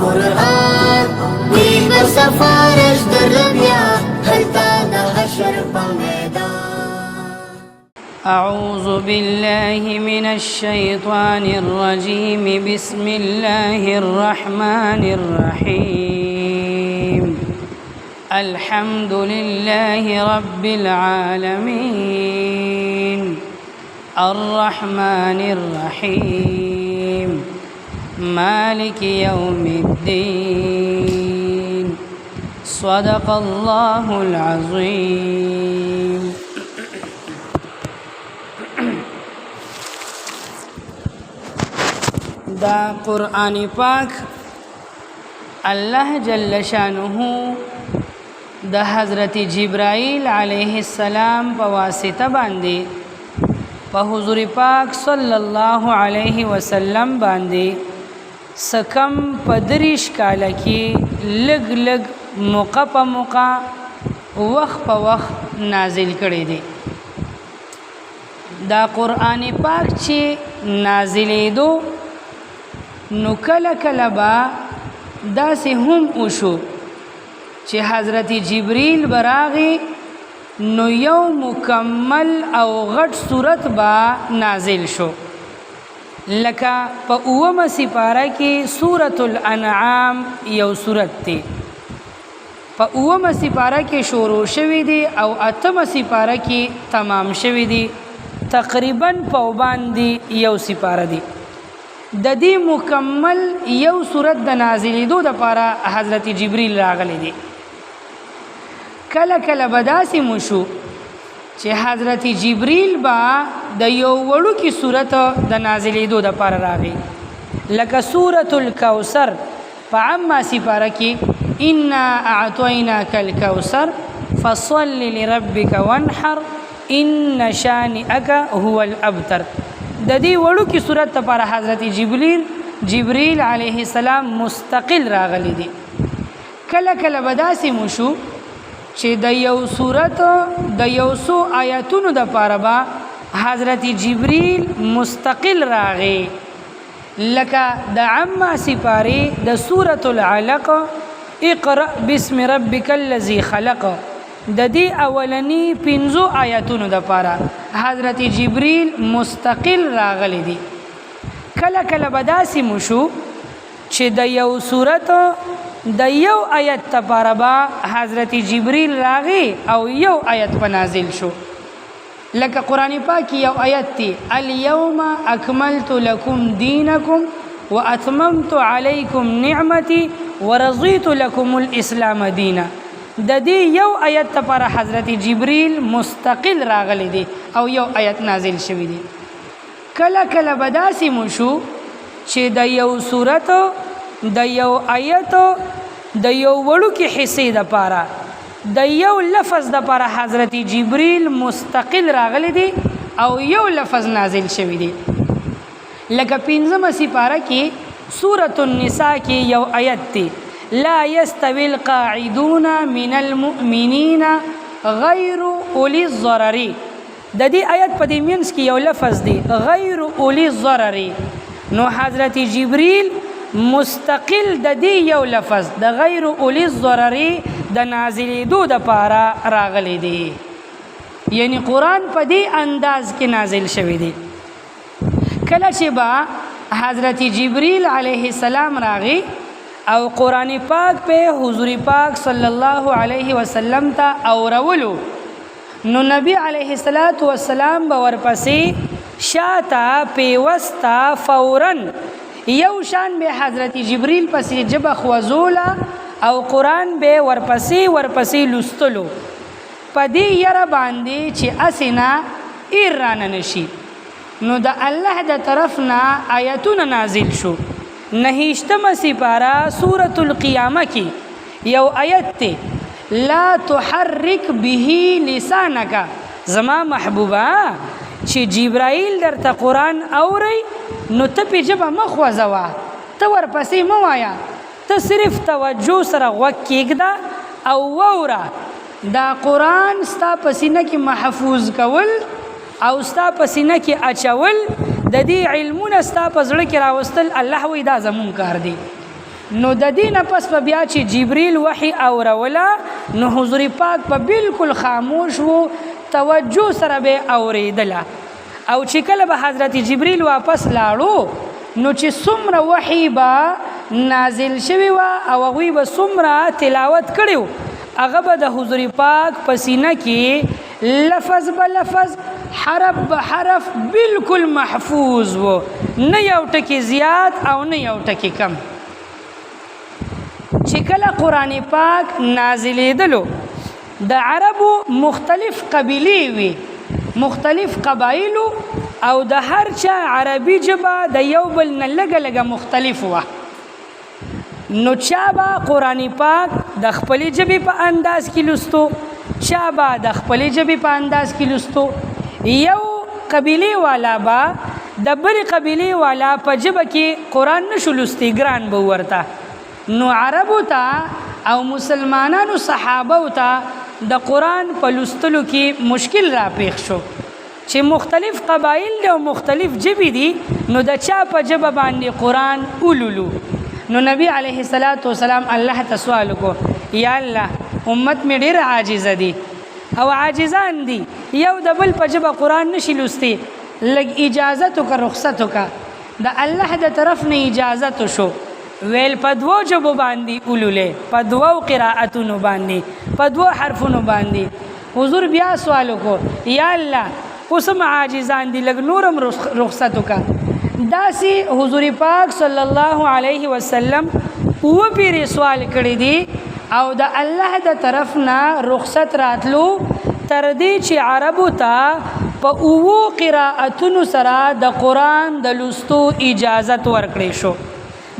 قرآن دی بسفارش دربیا هلتا دا حشر پا میدان. أعوذ بالله من الشيطان الرجيم. بسم الله الرحمن الرحيم. الحمد لله رب العالمين الرحمن الرحيم مالك يوم الدين. صدق الله العظيم. دا قرآن پاک اللہ جل شانہ د حضرت جبرائیل علیہ السلام په واسطه باندې په حضور پاک صلی الله علیه وسلم باندې سکم پدریش کاله کې لګ لګ موقع په موقع وخت په وخت نازل کړي دي. دا قرآن پاک چې نازلې دو نو کله کله با داسې هم وشو چې حضرت جبریل براغي نو یو مکمل او غټ صورت با نازل شو. لکه په اومه سپاره کې سورۃ الانعام یو صورت دی، په اومه سپاره کې شروع شوی دی او اتمه سپاره کې تمام شوی دی. تقریبا په باندې یو سپاره دی. د دې مکمل یو صورت د نازلېدو لپاره حضرت جبریل راغلی دی. کله کله به داسې مشو چې حضرت جبریل با د یو وړوکي صورت د نازلېدو لپاره راغی، لکه سورة الکوثر په عامه سپاره کې انا اعطیناک الکوثر فصل لربک وانحر ان شانئک هو الابتر. د دې وړوکي صورت لپاره حضرت جبریل علیه السلام مستقل راغلی دی. کله کله به داسې مشو چې د یو صورت د یو څو آیاتونو دپاره به حضرت جبریل مستقل راغی، لکه د عامه سپارې د سورة العلق اقرأ بسم ربک الذی خلق، د دې اولنی 5 آیاتونو دپاره حضرت جبریل مستقل راغلی دی. کله کله به داسې مشو چې د یو صورت د یو آیت لپاره به حضرت جبریل راغی او یو آیت په نازل شو. لکه قرآن پاک یو آیت دی الیوم اکملت لکم دینکم واتممت علیکم نعمتی ورضیت لکم الاسلام دینا. د دې یو آیت لپاره حضرت جبریل مستقل راغلی دی او یو آیت نازل شوی دی. کله کله به داسې مشو چې د یو صورت د یو آیت د یو وړوکي حصې دپاره د یو لفظ دپاره حضرت جبریل مستقل راغلی دی او یو لفظ نازل شوی دی. لکه 5مه سپاره کې سورة النساء کې یو آیت دی لا يستوي القاعدون من المؤمنين غیر اولی الضرر. د دې آیت په دې مینس کې یو لفظ دی غیر اولی الضرر، نو حضرت جبریل مستقل د دې یو لفظ د غیر اولی الضرر د نازلېدو دپاره راغلی دی. یعنی قرآن په دې انداز کې نازل شوی دی. کله چې به حضرت جبریل علیه السلام راغی او قرآن پاک په حضور پاک صلی الله علیه وسلم ته اورولو، نو نبی علیه السلام به ورپسې شاته پیوسته فوراً یو شان به حضرت جبریل پسې جبه خوځوله او قرآن به ورپسې لوستلو په دې یره باندې چې اسې نه ایر رانه نشي. نو د الله د طرف نه آیتونه نازل شو. 9مه سپاره سورة القیامه کې یو آیت دی لا تحرک به لسانک. زما محبوبه چې جبرائیل درته قرآن اوري نو ته پې ژبه مه خوځوه، ته ورپسې مه وایه، ته صرف توجه سره غوږ کېږده او واوره. دا قرآن ستا په سینه کې محفوظ کول او ستا په سینه کې اچول، د دې علمونه ستا په زړه کې راوستل، الله وایي دا زمون کار دی. نو د دې نه پس په بیا چې جبریل وحی اوروله نو حضور پاک په بالکل خاموش وو توجه سره به اوریدله او چې کله به حضرت جبریل واپس لاړو نو چې څومره وحی به نازل شوی و او هغوی به څومره تلاوت کړی هغه به د حضور پاک په سینه کې لفظ به لفظ حرف به حرف بالکل محفوظ و نه یو ټکی زیات او نه یو ټکی کم چې کله قرآن پاک نازلېدلو د عربو مختلف قبیلې وي مختلف قبایلو او د هر چا عربي ژبه د یو بل نه لږه لږه مختلف وه نو چا به قرآن پاک د خپلې ژبې په انداز کې لوستو چا به د خپلې ژبې په انداز کې لوستو یو قبیلې والا به د بلې قبیلې والا په ژبه کې قرآن نشو لوستی ګران به ورته نو عربو ته او مسلمانانو صحابو ته د قرآن په لوستلو کې مشکل را پیښ شو چې مختلف قبایل دي او مختلف ژبې دي نو د چا په ژبه باندې قرآن اولولو نو نبی علیه الصلاۃ والسلام الله ته سوال وکړو یا الله امت مې ډېر عاجزه دي او عاجزان دي یو د بل په ژبه قرآن نشي لوستی لږ اجازت وکړه رخصت وکړه د الله د طرف نه اجازت شو ویل په دوو ژبو باندې اولولې په دوو قرائتونو باندې په دوو حرفونو باندې حضور بیا سوال وکړو یا الله اوس هم عاجزان دي لږ نورم رخصت وکړه داسې حضور پاک صلی الله علیه وسلم پیرې سوال کړی دي او د الله د طرف نه رخصت راتلو تر دې چې عربو ته په اوو قرائتونو سره د قرآن د لوستو اجازت ورکړی شو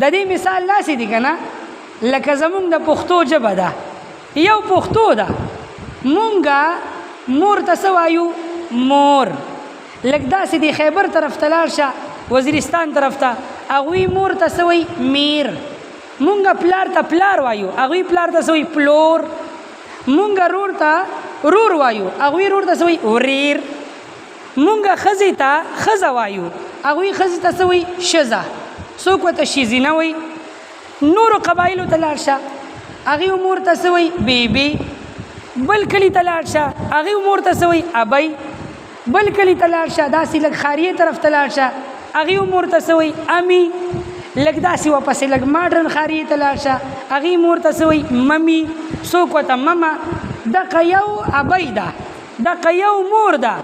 د دې مثال داسې دی که نه لکه زمونږ د پښتو ژبه ده یو پښتو ده مونږه مور ته څه وایو مور لږ داسې د خیبر طرف ته لاړ شه وزیرستان طرف ته هغوی مور ته څه وایي میر مونږه پلار ته پلار وایو هغوی پلار ته څه وایي پلور مونږه رور ته رور وایو هغوی رور ته څه وایي وریر مونږه ښځې ته ښځه وایو هغوی ښځې ته څه وایي ښځه څوک ورته ښځینه وایي نورو قبایلو ته لاړ شه هغې مور ته څه وایي بیبي بل کلي ته لاړ شه هغې مور ته څه وایي ابی بل کلي ته لاړ شه داسې لږ ښاریې طرف ته لاړ شه هغې مور ته څه وایي امي لږ داسې واپسې لږ ماډرن ښاریې ته لاړ شه هغې مور ته څه وایي ممي څوک ورته ممه دقه یو ابی ده دقه یو مور ده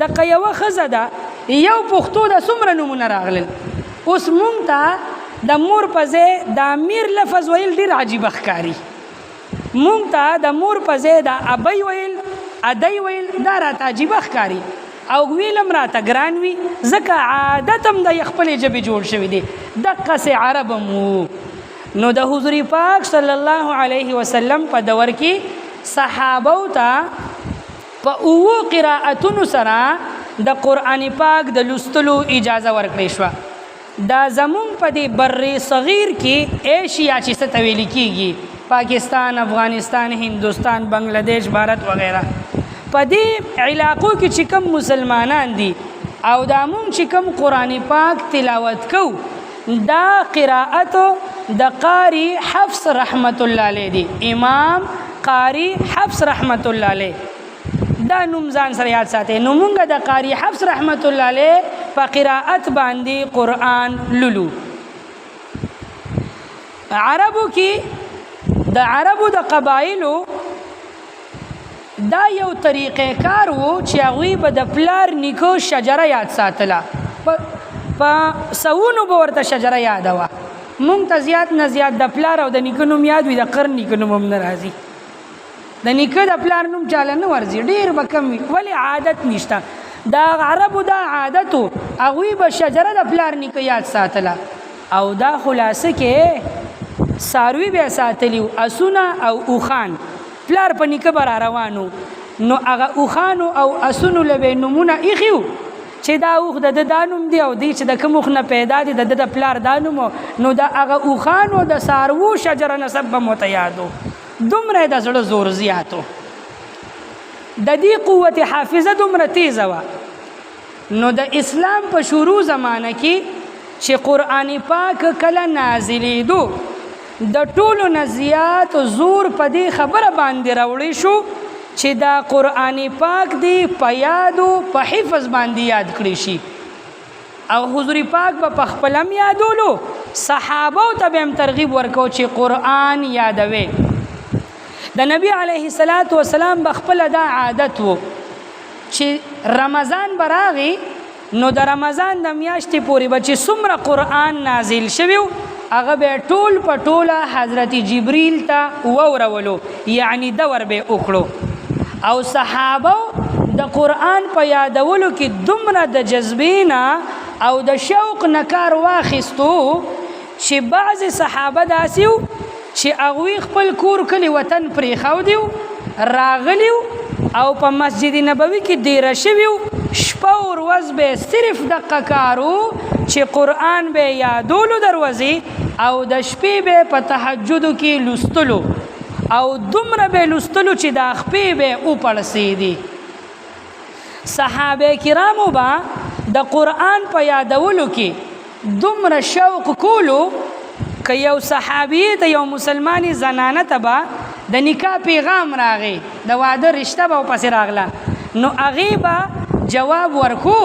دقه یوه ښځه ده یو پښتو ده څومره نومونه راغلل اوس مونږ ته د مور په ځای د امیر لفظ ویل ډېر عجیبه ښکاري مونږ ته د مور په ځای د ابی ویل ادی ویل دا راته عجیبه ښکاري او ویل هم راته ګران وي ځکه عادت هم د خپلې ژبې جوړ شوي دی دقسې عرب هم وو نو د حضور پاک صلی الله علیه وسلم په دور کې صحابو ته په اوو قرائتونو سره د قرآن پاک د لوستلو اجازه ورکړې شوه دا زمونږ په دې بر صغیر کې ایشیا چې څه ته ویل کېږي پاکستان افغانستان هندوستان بنگلادیش بھارت وغیرہ په دې علاقو کې چې کوم مسلمانان دي او دا مونږ چې کوم قرآن پاک تلاوت کوو دا قرائت د قاری حفص رحمت الله علیه دی امام قاری حفص رحمت الله علیه دا نوم ځان سره یاد ساتئ نو مونږ د قاری حفص رحمت الله علیه په قرائت باندې قرآن لولو عربو کې د عربو د قبایلو دا یو طریقې کار وو چې هغوی به د پلار نیکو شجره یاد ساتله په سوونو به ورته شجره یاده وه مونږ ته زیات نه زیات د پلار او د نیکه نوم یاد وي د قر نیکه نوم هم نه راځي د نیکه د پلار نوم چاله نه ورځي ډېر به کم وي ولې عادت نشته دا عربو دا عادت و هغوی به شجره د پلار نیکه یاد ساتله او دا خلاصه کې څاروي به یې ساتلي وو اسونه او اوښان پلار په نیکه به را روانو نو هغه اوښانو او اسونو له به یې نومونه ایښي وو چې دا اوښ د ده دا نوم دی او دی چې د کوم اوښ نه پیدا دی د ده د پلار دا نوم نو د هغه اوښانو د څاروو شجره نسب به مو ته یاد و دومره د زړه زور زیاتو د دې قوت حافظه دومره تیزه وه نو د اسلام په شروع زمانه کې چې قرآن پاک کله نازلېدو د ټولو نه زیات زور په دې خبره باندې راوړی شو چې دا قرآن پاک دی په یادو په حفظ باندې یاد کړی شي او حضور پاک به په خپل هم یادولو صحابه ته به هم ترغیب ورکو چې قرآن یادوي د نبی علیه الصلاۃ والسلام به خپل دا عادت وو چې رمضان براغي نو د رمضان د میاشتې پورې به چې څومره قرآن نازل شوی هغه به ټول په ټوله حضرت جبریل ته واورولو یعنی دور به وکړو او صحابه د قرآن په یادولو کې دومره د جذبینا او د شوق نه کار واخیستو چې بعض صحابه داسې وو چې هغوی خپل کور کلی وطن پرېښودي وو راغلي او په مسجد نبوي کې دیره شوي شپه او ورځ به صرف دقه کارو چې قرآن به یادولو دروځي او د شپې به په تهجدو کې لوستلو او دومره به لوستلو چې د خپې به وپړسېدي صحابه کرامو به د قرآن په یادولو کې دومره شوق کولو که یو صحابي ته یو مسلمانې زنانه ته به د نکاح پیغام راغی د واده رشته به ورپسې راغله نو هغې به جواب ورکو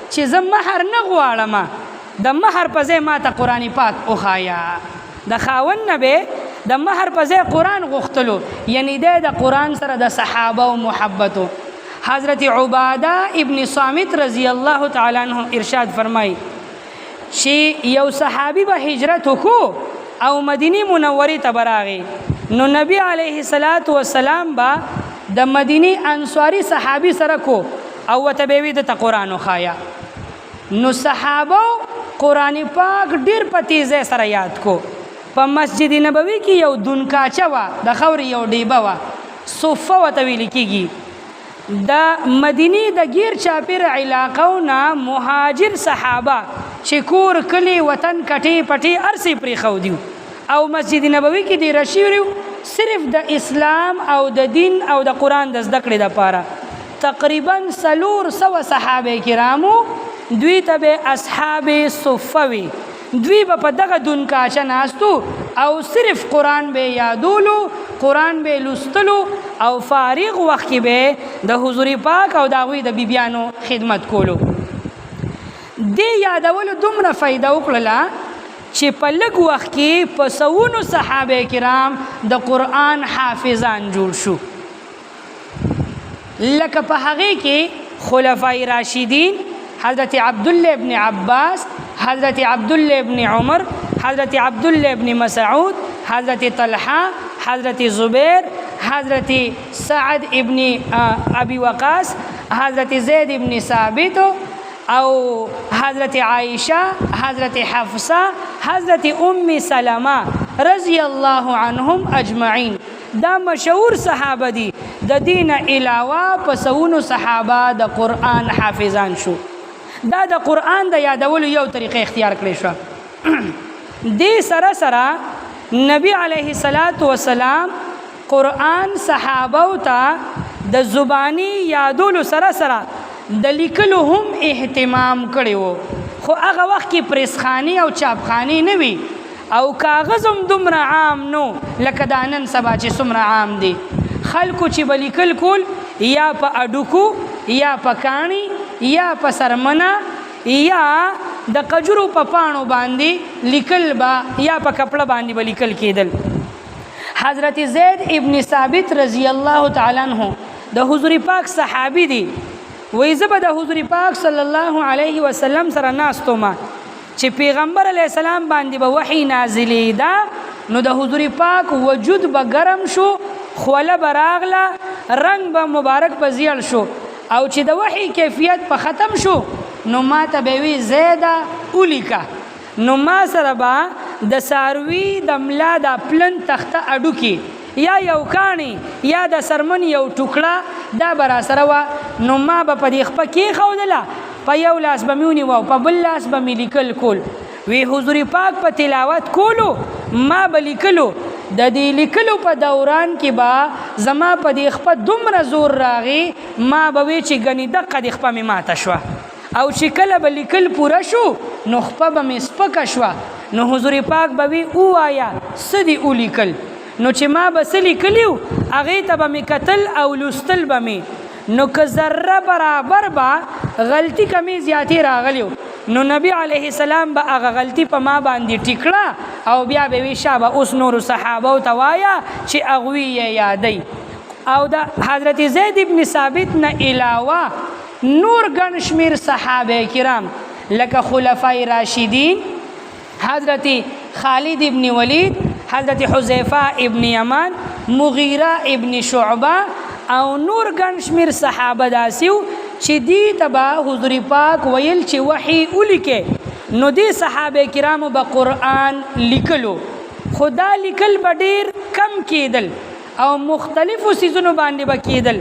چې زه مهر نه غواړم د مهر په ځای ما ته قرآن پاک وښایه د خاوند نه به د مهر په ځای قرآن غوښتلو یعنی دی د قرآن سره د صحابه و محبتو حضرت عباده ابن صامت رضی الله تعالی عنہ ارشاد فرمای چې یو صحابي به هجرت وکړو او مدینه منورې ته براغی نو نبی علیه الصلاۃ والسلام با د مدینه انصاری صحابي سره کو او ته به وی د قرآن وخایا نو صحابه قرآن پاک ډیر په تیزه سره یاد کو په مسجد نبوي کې یو دونکاچه وا د خوري یو ډیبه وا صفه وته ویل کیږي د مدینه د غیر چاپیر علاقو نه مهاجر صحابه چې کور کلی وطن کټي پټي ارسي پرې خو دیو او مسجد نبوي کې دی رشیو صرف د اسلام او د دین او د قرآن د زده کړې لپاره تقریبا 300 صحابه کرامو دوی ته به اصحاب صفه وي دوی به په دغه دونکاچه ناستو او صرف قرآن به یادولو قرآن به لوستلو او فارغ وخت کې به د حضور پاک او د هغوی د بیبیانو خدمت کولو دې یادولو دومره فایده وکړله چې په لږ وخت کې په سوونو صحابه کرام د قرآن حافظان جوړ شو لکه په هغې کې خلفای راشدین حضرت عبدالله ابن عباس حضرت عبدالله ابن عمر حضرت عبدالله ابن مسعود حضرت طلحه حضرت زبیر حضرت سعد ابن ابی وقاص حضرت زید ابن ثابت او حضرت عائشہ حضرت حفصہ حضرت ام سلمہ رضی اللہ عنہم اجمعین دا مشهور صحابه دي د دین علاوه په سونو صحابه د قرآن حافظان شو دا د قرآن د یادولو یو طریقه اختیار کړی شو دې سره سره نبی علیه الصلاۃ والسلام قرآن صحابه ته د زبانی یادولو سره سره د لیکلو هم اهتمام کړی وو خو هغه وخت کې پریسخانی او چاپخانی نه وي او کاغذ هم دومره عام نو لکه دا نن سبا چې څومره عام دی خلکو چې به لیکل کول یا په اډوکو یا په کاڼي یا په سرمنه یا د قجرو په پاڼو باندې لیکل به یا په کپړه باندې به لیکل کېدل حضرت زید ابن ثابت رضی الله تعالی عنہ د حضور پاک صحابي دی وای زه به د حضور پاک صلی الله علیه وسلم سره ناستو ما چې پیغمبر علیه السلام باندې به وحی نازلېده نو د حضور پاک وجود به ګرم شو خوله به راغله رنگ به مبارک به زیړ شو او چې د وحی کیفیت په ختم شو نو ما ته به وی زیده اولیکه نو ما سره به د ساروي د ملا د پلن تخته اډوکي یا یو کاڼي یا د سرمن یو ټوکړه دا به را سره وه نو ما به په دې خپه کېښودله په یو لاس به مې ونیوه او په بل لاس به مې لیکل کول وی حضور پاک په تلاوت کولو ما به لیکلو د دې لیکلو په دوران کې به زما په دې خپه دومره زور راغی ما به وی چې ګنې دقه دې خپه مې ماته شوه او چې کله به لیکل پوره شو نو خپه به مې سپکه شوه نو حضور پاک به وي ووایه څه دې ولیکل نو چې ما به څه لیکلي و هغې ته به مې کتل او لوستل به مې نو که ذره برابر به غلطي کمې زیاتې راغلی نو نبی علیه السلام به هغه غلطي په ما باندې ټیکړه او بیا به وي شابه اوس نورو صحابو ته وایه چې هغوی یې یادوي او د حضرت زید ابن ثابت نه علاوه نور ګڼ شمېر صحابه کرام لکه خلفای راشدین حضرت خالد ابن ولید حضرت حذیفه ابن یمان مغیره ابن شعبه او نور ګڼ شمېر صحابه داسې و چې دې ته به حضور پاک ویل چې وحي ولیکې نو دې صحابه کرامو به قرآن لیکلو خو دا لیکل به ډېر کم کېدل او مختلفو سیزونو باندې به کېدل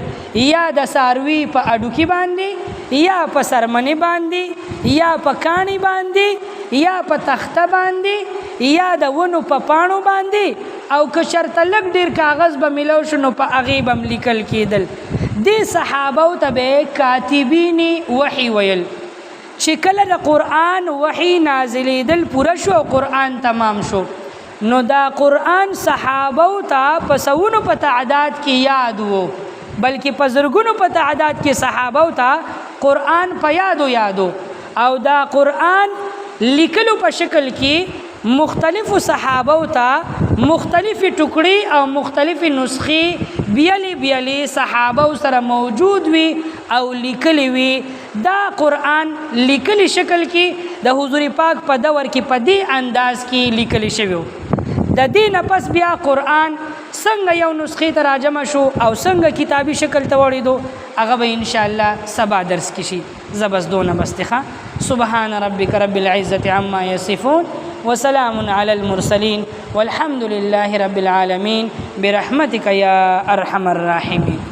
یا د څاروي په اډوکي باندې یا په سرمنې باندې یا په کاڼي باندې یا په تخته باندې یا د ونو په پاڼو باندې او که چېرته لږ ډېر کاغذ به میلو شو نو په هغې به م لیکل کېدل دې صحابو ته به کاتبین وحي ویل چې کله د قرآن وحي نازلېدل پوره شو او قرآن تمام شو نو دا قرآن صحابو ته په سوونو په تعداد کې یاد وو بلکې په زرګونو په تعداد کې صحابو ته قرآن په یادو او دا قرآن لیکلو په شکل کې مختلفو صحابو ته مختلفې ټوکړې او مختلفې نسخې بیلې صحابو سره موجود وي او لیکلي وي دا قرآن لیکلي شکل کې د حضور پاک په دور کې په دې انداز کې لیکلی شوی د دې نه پس بیا قرآن څنګه یو نسخې ته راجمع شو او څنګه کتابي شکل ته وړېدو هغه به انشاءالله سبا درس کې شي زه بس دونه بس دی ښه سبحان ربک رب العزة عما یصفون وسلام علی المرسلین والحمد لله رب العالمین برحمتک یا ارحم الراحمین